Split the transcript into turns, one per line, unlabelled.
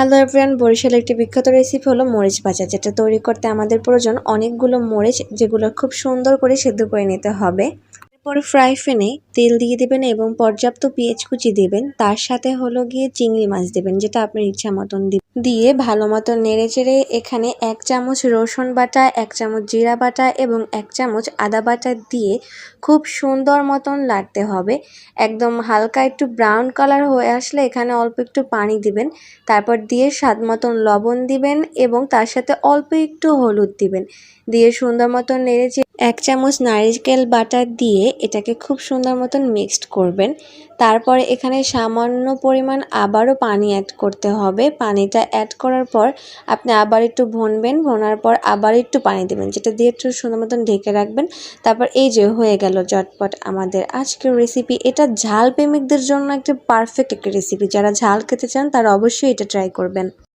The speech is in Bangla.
হ্যালো এভরিওয়ান, বরিশালের একটি বিখ্যাত রেসিপি হলো মরিচ ভাজা, যেটা তৈরি করতে আমাদের প্রয়োজন অনেকগুলো মরিচ, যেগুলো খুব সুন্দর করে সেদ্ধ করে নিতে হবে। এরপর ফ্রাই প্যানে তেল দিয়ে দিবেন এবং পর্যাপ্ত পেঁয়াজ কুচি দিবেন। তার সাথে হলো গিয়ে চিংড়ি মাছ দিবেন, যেটা আপনার ইচ্ছা মতন দিয়ে ভালো মতো নেড়ে চেড়ে এখানে 1 চামচ রসুন বাটা, 1 চামচ জিরা বাটা এবং 1 চামচ আদা বাটা দিয়ে খুব সুন্দর মতন নাড়তে হবে। একদম হালকা একটু ব্রাউন কালার হয়ে আসলে এখানে অল্প একটু পানি দিবেন। তারপর দিয়ে স্বাদ মতন লবণ দিবেন এবং তার সাথে অল্প একটু হলুদ দিবেন। দিয়ে সুন্দর মতন নেড়ে 1 চামচ নারকেল বাটার দিয়ে এটাকে খুব সুন্দর মতন মিক্সড করবেন। তারপরে এখানে সামান্য পরিমাণ আবারও পানি অ্যাড করতে হবে। পানিটা অ্যাড করার পর আপনি আবার একটু ভুনবেন, ভোনার পর আবার একটু পানি দেবেন, যেটা দিয়ে একটু সুন্দর মতন ঢেকে রাখবেন। তারপর এই যে হয়ে গেল ঝটপট আমাদের আজকের রেসিপি। এটা ঝাল প্রেমিকদের জন্য একটা পারফেক্ট একটা রেসিপি। যারা ঝাল খেতে চান তারা অবশ্যই এটা ট্রাই করবেন।